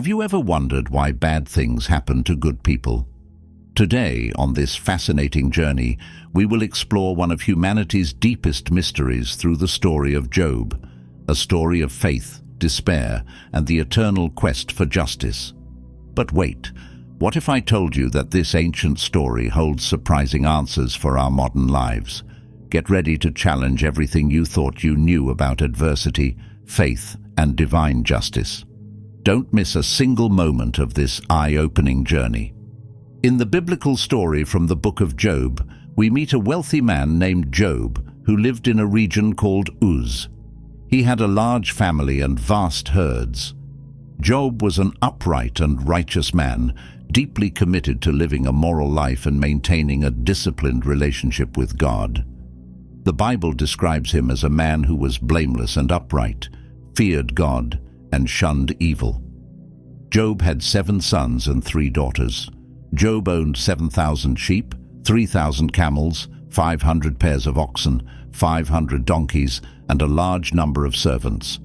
Have you ever wondered why bad things happen to good people? Today, on this fascinating journey, we will explore one of humanity's deepest mysteries through the story of Job, a story of faith, despair, and the eternal quest for justice. But wait, what if I told you that this ancient story holds surprising answers for our modern lives? Get ready to challenge everything you thought you knew about adversity, faith, and divine justice. Don't miss a single moment of this eye-opening journey. In the biblical story from the book of Job, we meet a wealthy man named Job who lived in a region called Uz. He had a large family and vast herds. Job was an upright and righteous man, deeply committed to living a moral life and maintaining a disciplined relationship with God. The Bible describes him as a man who was blameless and upright, feared God, and shunned evil. Job had 7 sons and 3 daughters. Job owned 7,000 sheep, 3,000 camels, 500 pairs of oxen, 500 donkeys, and a large number of servants.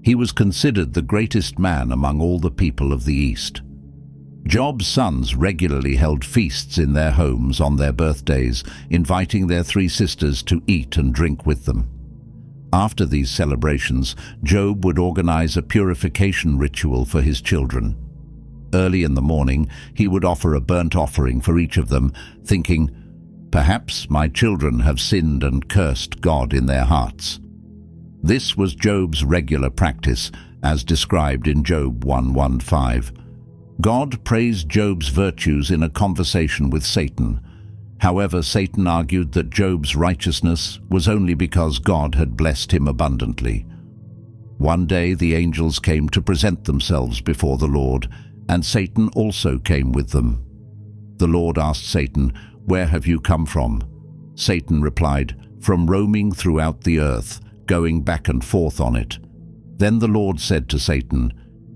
He was considered the greatest man among all the people of the East. Job's sons regularly held feasts in their homes on their birthdays, inviting their 3 sisters to eat and drink with them. After these celebrations, Job would organize a purification ritual for his children. Early in the morning, he would offer a burnt offering for each of them, thinking, "Perhaps my children have sinned and cursed God in their hearts." This was Job's regular practice, as described in Job 1:1-5. God praised Job's virtues in a conversation with Satan. However, Satan argued that Job's righteousness was only because God had blessed him abundantly. One day the angels came to present themselves before the Lord, and Satan also came with them. The Lord asked Satan, "Where have you come from?" Satan replied, "From roaming throughout the earth, going back and forth on it." Then the Lord said to Satan,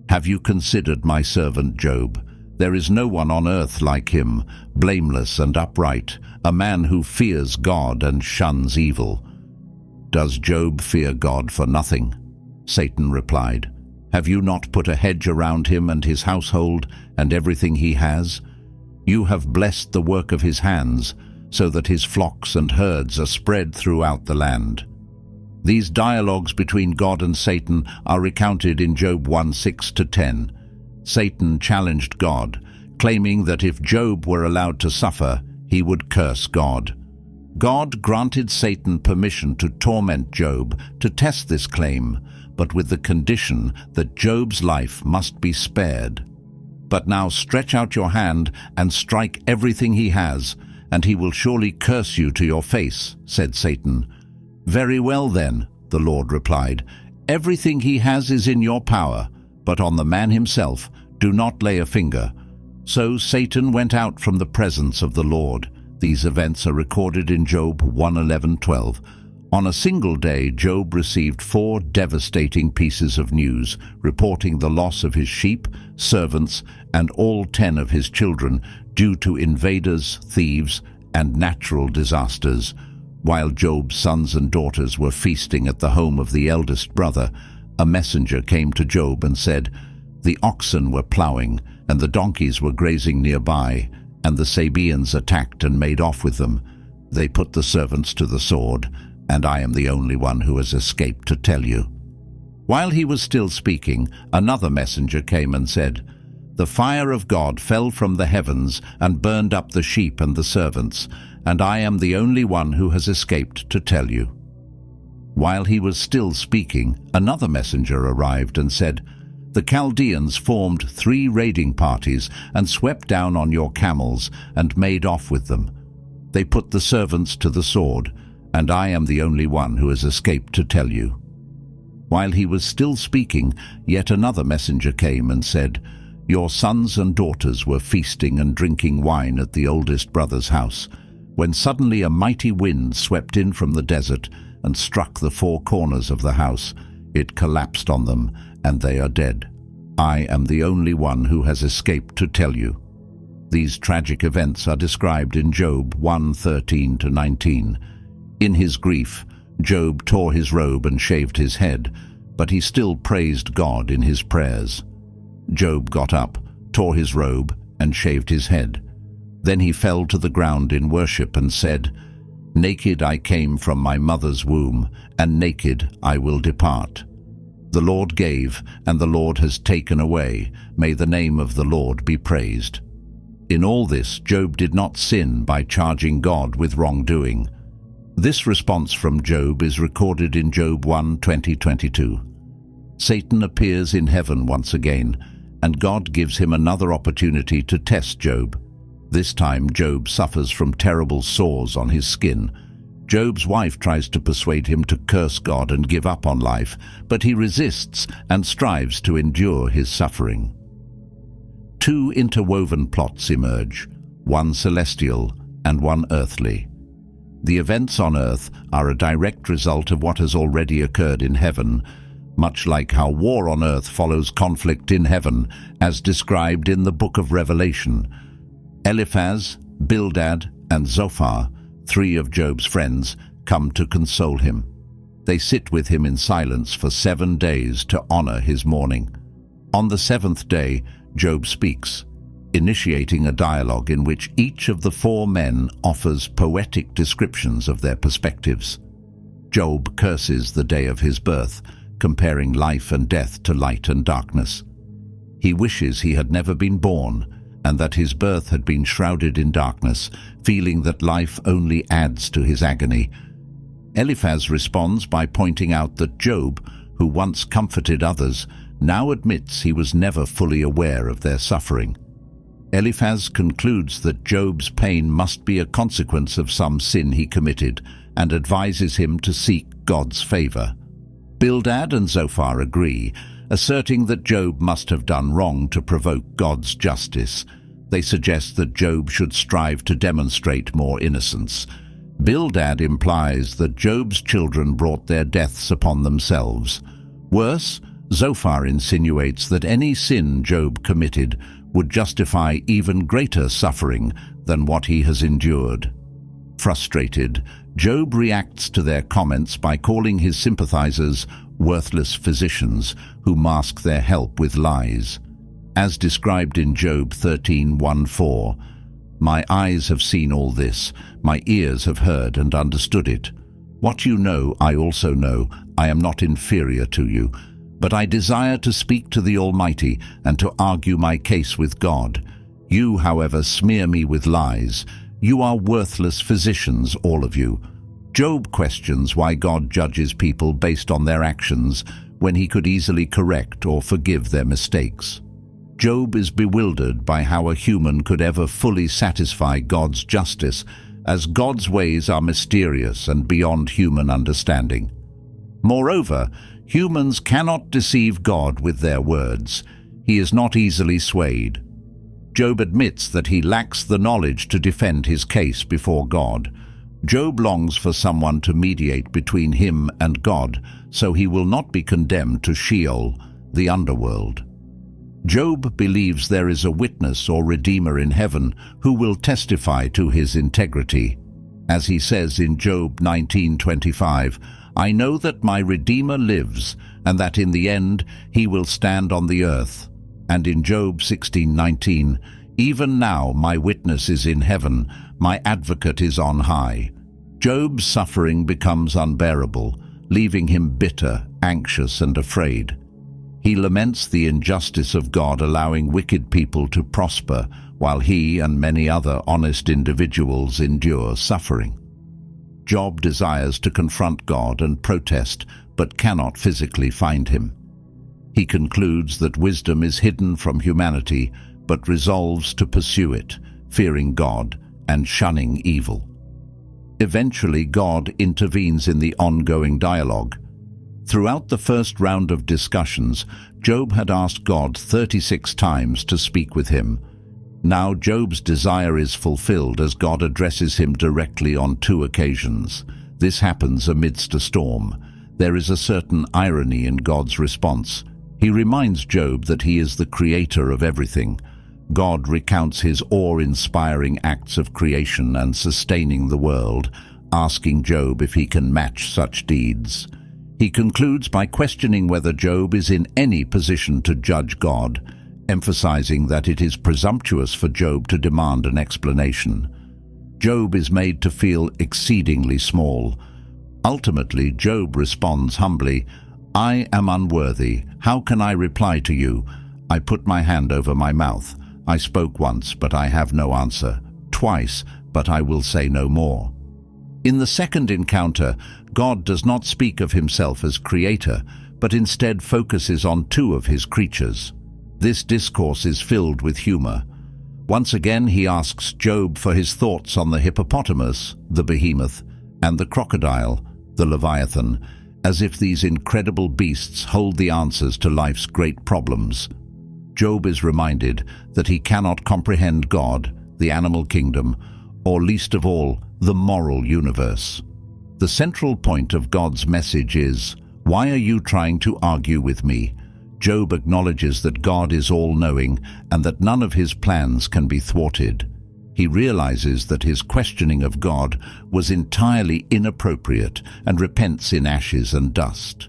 "Have you considered my servant Job? There is no one on earth like him, blameless and upright, a man who fears God and shuns evil." "Does Job fear God for nothing?" Satan replied. "Have you not put a hedge around him and his household and everything he has? You have blessed the work of his hands, so that his flocks and herds are spread throughout the land." These dialogues between God and Satan are recounted in Job 1:6-10. Satan challenged God, claiming that if Job were allowed to suffer, he would curse God. God granted Satan permission to torment Job to test this claim, but with the condition that Job's life must be spared. "But now stretch out your hand and strike everything he has, and he will surely curse you to your face," said Satan. "Very well then," the Lord replied, "everything he has is in your power, but on the man himself do not lay a finger." So Satan went out from the presence of the Lord. These events are recorded in Job 1:11-12. On a single day, Job received 4 devastating pieces of news, reporting the loss of his sheep, servants, and all 10 of his children due to invaders, thieves, and natural disasters. While Job's sons and daughters were feasting at the home of the eldest brother, a messenger came to Job and said, "The oxen were plowing, and the donkeys were grazing nearby, and the Sabaeans attacked and made off with them. They put the servants to the sword, and I am the only one who has escaped to tell you." While he was still speaking, another messenger came and said, "The fire of God fell from the heavens and burned up the sheep and the servants, and I am the only one who has escaped to tell you." While he was still speaking, another messenger arrived and said, "The Chaldeans formed 3 raiding parties and swept down on your camels and made off with them. They put the servants to the sword, and I am the only one who has escaped to tell you." While he was still speaking, yet another messenger came and said, "Your sons and daughters were feasting and drinking wine at the oldest brother's house, when suddenly a mighty wind swept in from the desert and struck the 4 corners of the house. It collapsed on them, and they are dead. I am the only one who has escaped to tell you." These tragic events are described in Job 1:13-19. In his grief, Job tore his robe and shaved his head, but he still praised God in his prayers. Job got up, tore his robe, and shaved his head. Then he fell to the ground in worship and said, "Naked I came from my mother's womb, and naked I will depart. The Lord gave, and the Lord has taken away. May the name of the Lord be praised." In all this, Job did not sin by charging God with wrongdoing. This response from Job is recorded in Job 1:20-22. Satan appears in heaven once again, and God gives him another opportunity to test Job. This time, Job suffers from terrible sores on his skin. Job's wife tries to persuade him to curse God and give up on life, but he resists and strives to endure his suffering. Two interwoven plots emerge, one celestial and one earthly. The events on earth are a direct result of what has already occurred in heaven, much like how war on earth follows conflict in heaven, as described in the book of Revelation. Eliphaz, Bildad, and Zophar, three of Job's friends, come to console him. They sit with him in silence for 7 days to honor his mourning. On the 7th day, Job speaks, initiating a dialogue in which each of the 4 men offers poetic descriptions of their perspectives. Job curses the day of his birth, comparing life and death to light and darkness. He wishes he had never been born, and that his birth had been shrouded in darkness, feeling that life only adds to his agony. Eliphaz responds by pointing out that Job, who once comforted others, now admits he was never fully aware of their suffering. Eliphaz concludes that Job's pain must be a consequence of some sin he committed, and advises him to seek God's favor. Bildad and Zophar agree, asserting that Job must have done wrong to provoke God's justice. They suggest that Job should strive to demonstrate more innocence. Bildad implies that Job's children brought their deaths upon themselves. Worse, Zophar insinuates that any sin Job committed would justify even greater suffering than what he has endured. Frustrated, Job reacts to their comments by calling his sympathizers worthless physicians who mask their help with lies. As described in Job 13:1-4, "My eyes have seen all this, my ears have heard and understood it. What you know, I also know. I am not inferior to you. But I desire to speak to the Almighty and to argue my case with God. You, however, smear me with lies. You are worthless physicians, all of you." Job questions why God judges people based on their actions when he could easily correct or forgive their mistakes. Job is bewildered by how a human could ever fully satisfy God's justice, as God's ways are mysterious and beyond human understanding. Moreover, humans cannot deceive God with their words. He is not easily swayed. Job admits that he lacks the knowledge to defend his case before God. Job longs for someone to mediate between him and God, so he will not be condemned to Sheol, the underworld. Job believes there is a witness or redeemer in heaven who will testify to his integrity. As he says in Job 19:25, "I know that my Redeemer lives, and that in the end he will stand on the earth." And in Job 16:19, "Even now my witness is in heaven, my advocate is on high." Job's suffering becomes unbearable, leaving him bitter, anxious, and afraid. He laments the injustice of God allowing wicked people to prosper, while he and many other honest individuals endure suffering. Job desires to confront God and protest, but cannot physically find him. He concludes that wisdom is hidden from humanity, but resolves to pursue it, fearing God and shunning evil. Eventually, God intervenes in the ongoing dialogue. Throughout the first round of discussions, Job had asked God 36 times to speak with him. Now Job's desire is fulfilled as God addresses him directly on 2 occasions. This happens amidst a storm. There is a certain irony in God's response. He reminds Job that he is the creator of everything. God recounts his awe-inspiring acts of creation and sustaining the world, asking Job if he can match such deeds. He concludes by questioning whether Job is in any position to judge God. emphasizing that it is presumptuous for Job to demand an explanation. Job is made to feel exceedingly small. Ultimately, Job responds humbly, "I am unworthy. How can I reply to you? I put my hand over my mouth. I spoke once, but I have no answer. Twice, but I will say no more." In the second encounter, God does not speak of himself as creator, but instead focuses on two of his creatures. This discourse is filled with humor. Once again, he asks Job for his thoughts on the hippopotamus, the behemoth, and the crocodile, the leviathan, as if these incredible beasts hold the answers to life's great problems. Job is reminded that he cannot comprehend God, the animal kingdom, or least of all, the moral universe. The central point of God's message is, "Why are you trying to argue with me?" Job acknowledges that God is all-knowing and that none of his plans can be thwarted. He realizes that his questioning of God was entirely inappropriate and repents in ashes and dust.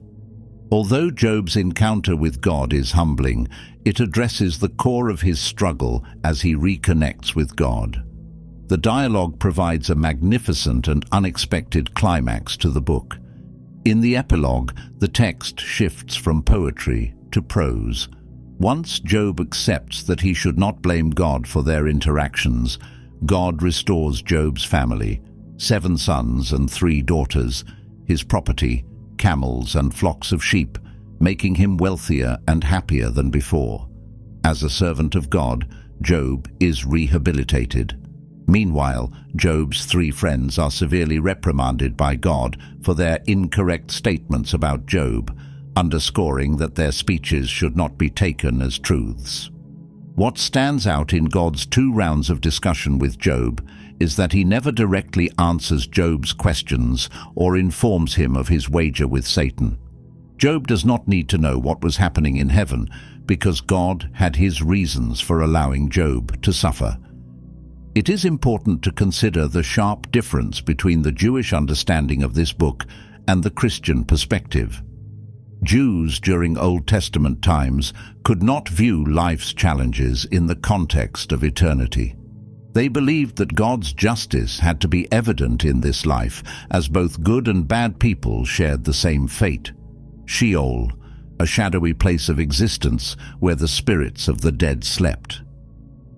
Although Job's encounter with God is humbling, it addresses the core of his struggle as he reconnects with God. The dialogue provides a magnificent and unexpected climax to the book. In the epilogue, the text shifts from poetry to prose. Once Job accepts that he should not blame God for their interactions, God restores Job's family, 7 sons and 3 daughters, his property, camels and flocks of sheep, making him wealthier and happier than before. As a servant of God, Job is rehabilitated. Meanwhile, Job's 3 friends are severely reprimanded by God for their incorrect statements about Job, underscoring that their speeches should not be taken as truths. What stands out in God's 2 rounds of discussion with Job is that he never directly answers Job's questions or informs him of his wager with Satan. Job does not need to know what was happening in heaven because God had his reasons for allowing Job to suffer. It is important to consider the sharp difference between the Jewish understanding of this book and the Christian perspective. Jews during Old Testament times could not view life's challenges in the context of eternity. They believed that God's justice had to be evident in this life, as both good and bad people shared the same fate. Sheol, a shadowy place of existence where the spirits of the dead slept.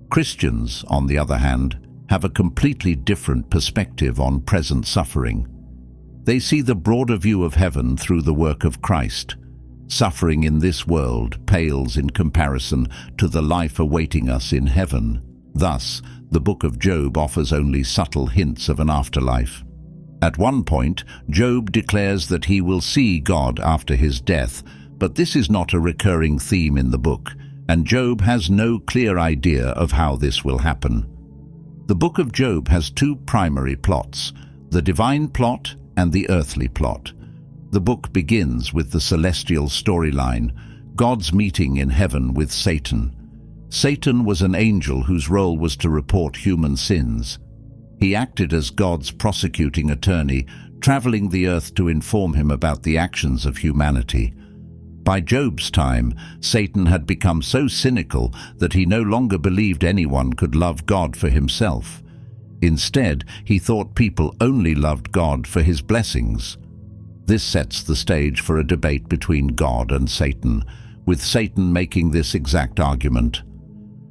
Christians, on the other hand, have a completely different perspective on present suffering. They see the broader view of heaven through the work of Christ. Suffering in this world pales in comparison to the life awaiting us in heaven. Thus, the book of Job offers only subtle hints of an afterlife. At one point, Job declares that he will see God after his death, but this is not a recurring theme in the book, and Job has no clear idea of how this will happen. The book of Job has 2 primary plots, the divine plot and the earthly plot. The book begins with the celestial storyline, God's meeting in heaven with Satan. Satan was an angel whose role was to report human sins. He acted as God's prosecuting attorney, traveling the earth to inform him about the actions of humanity. By Job's time, Satan had become so cynical that he no longer believed anyone could love God for himself. Instead, he thought people only loved God for his blessings. This sets the stage for a debate between God and Satan, with Satan making this exact argument.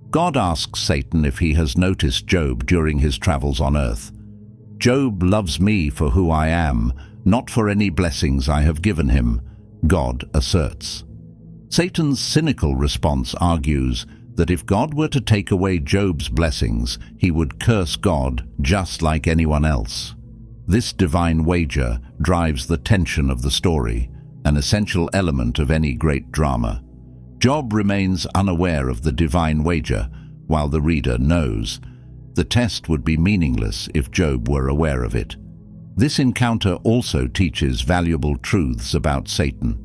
God asks Satan if he has noticed Job during his travels on earth. "Job loves me for who I am, not for any blessings I have given him," God asserts. Satan's cynical response argues that if God were to take away Job's blessings, he would curse God just like anyone else. This divine wager drives the tension of the story, an essential element of any great drama. Job remains unaware of the divine wager, while the reader knows. The test would be meaningless if Job were aware of it. This encounter also teaches valuable truths about Satan.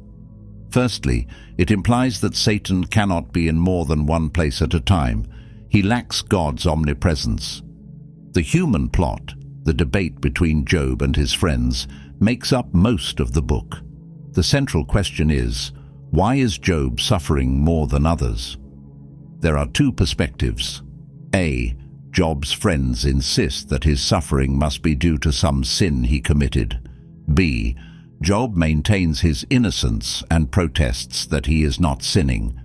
Firstly, it implies that Satan cannot be in more than one place at a time. He lacks God's omnipresence. The human plot, the debate between Job and his friends, makes up most of the book. The central question is, why is Job suffering more than others? There are two perspectives. A. Job's friends insist that his suffering must be due to some sin he committed. B. Job maintains his innocence and protests that he is not sinning.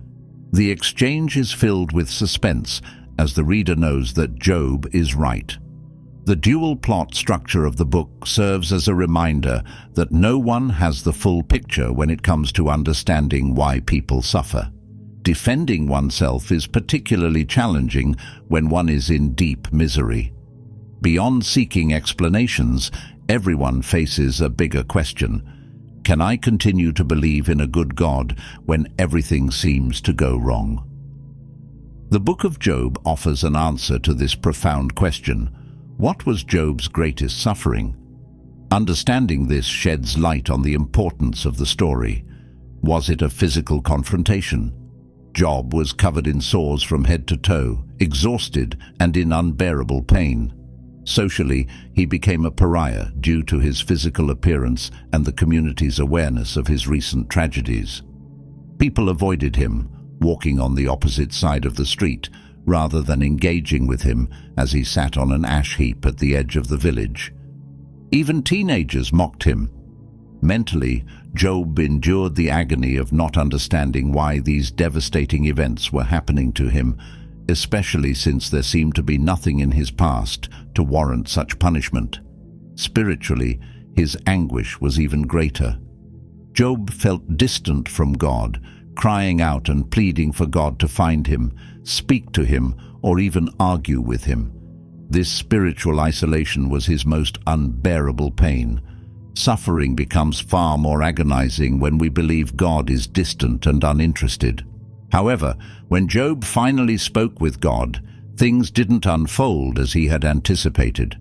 The exchange is filled with suspense, as the reader knows that Job is right. The dual plot structure of the book serves as a reminder that no one has the full picture when it comes to understanding why people suffer. Defending oneself is particularly challenging when one is in deep misery. Beyond seeking explanations, everyone faces a bigger question. Can I continue to believe in a good God when everything seems to go wrong? The book of Job offers an answer to this profound question. What was Job's greatest suffering? Understanding this sheds light on the importance of the story. Was it a physical confrontation? Job was covered in sores from head to toe, exhausted and in unbearable pain. Socially, he became a pariah due to his physical appearance and the community's awareness of his recent tragedies. People avoided him, walking on the opposite side of the street, rather than engaging with him as he sat on an ash heap at the edge of the village. Even teenagers mocked him. Mentally, Job endured the agony of not understanding why these devastating events were happening to him, especially since there seemed to be nothing in his past to warrant such punishment. Spiritually, his anguish was even greater. Job felt distant from God, crying out and pleading for God to find him, speak to him, or even argue with him. This spiritual isolation was his most unbearable pain. Suffering becomes far more agonizing when we believe God is distant and uninterested. However, when Job finally spoke with God, things didn't unfold as he had anticipated.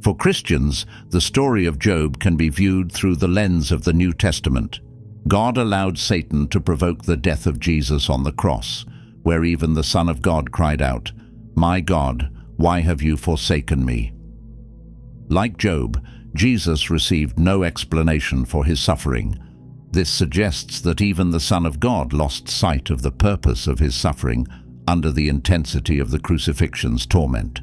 For Christians, the story of Job can be viewed through the lens of the New Testament. God allowed Satan to provoke the death of Jesus on the cross, where even the Son of God cried out, "My God, why have you forsaken me?" Like Job, Jesus received no explanation for his suffering. This suggests that even the Son of God lost sight of the purpose of his suffering under the intensity of the crucifixion's torment.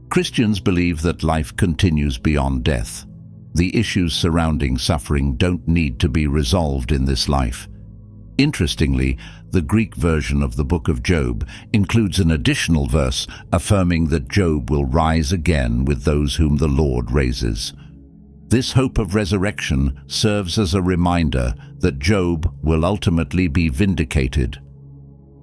Christians believe that life continues beyond death. The issues surrounding suffering don't need to be resolved in this life. Interestingly, the Greek version of the book of Job includes an additional verse affirming that Job will rise again with those whom the Lord raises. This hope of resurrection serves as a reminder that Job will ultimately be vindicated.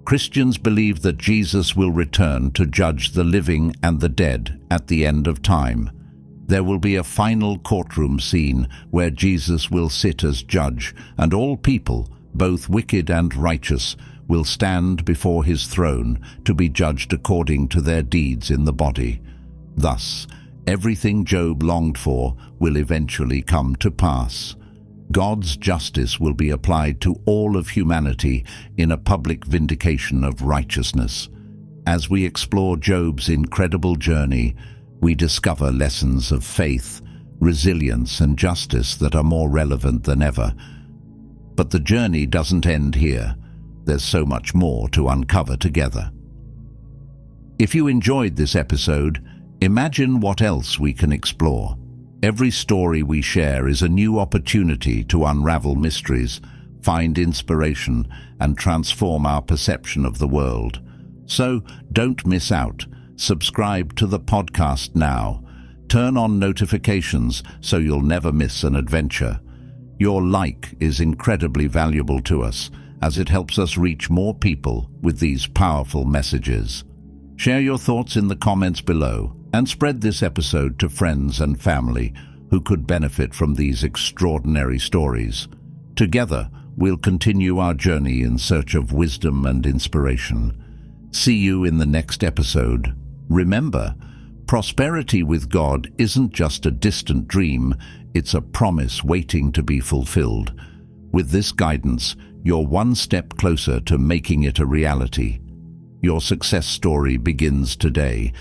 Christians believe that Jesus will return to judge the living and the dead at the end of time. There will be a final courtroom scene where Jesus will sit as judge, and all people, both wicked and righteous, will stand before his throne to be judged according to their deeds in the body. Thus, everything Job longed for will eventually come to pass. God's justice will be applied to all of humanity in a public vindication of righteousness. As we explore Job's incredible journey, we discover lessons of faith, resilience, and justice that are more relevant than ever. But the journey doesn't end here. There's so much more to uncover together. If you enjoyed this episode, imagine what else we can explore. Every story we share is a new opportunity to unravel mysteries, find inspiration, and transform our perception of the world. So don't miss out. Subscribe to the podcast now. Turn on notifications so you'll never miss an adventure. Your like is incredibly valuable to us, as it helps us reach more people with these powerful messages. Share your thoughts in the comments below and spread this episode to friends and family who could benefit from these extraordinary stories. Together, we'll continue our journey in search of wisdom and inspiration. See you in the next episode. Remember, prosperity with God isn't just a distant dream, it's a promise waiting to be fulfilled. With this guidance, you're one step closer to making it a reality. Your success story begins today.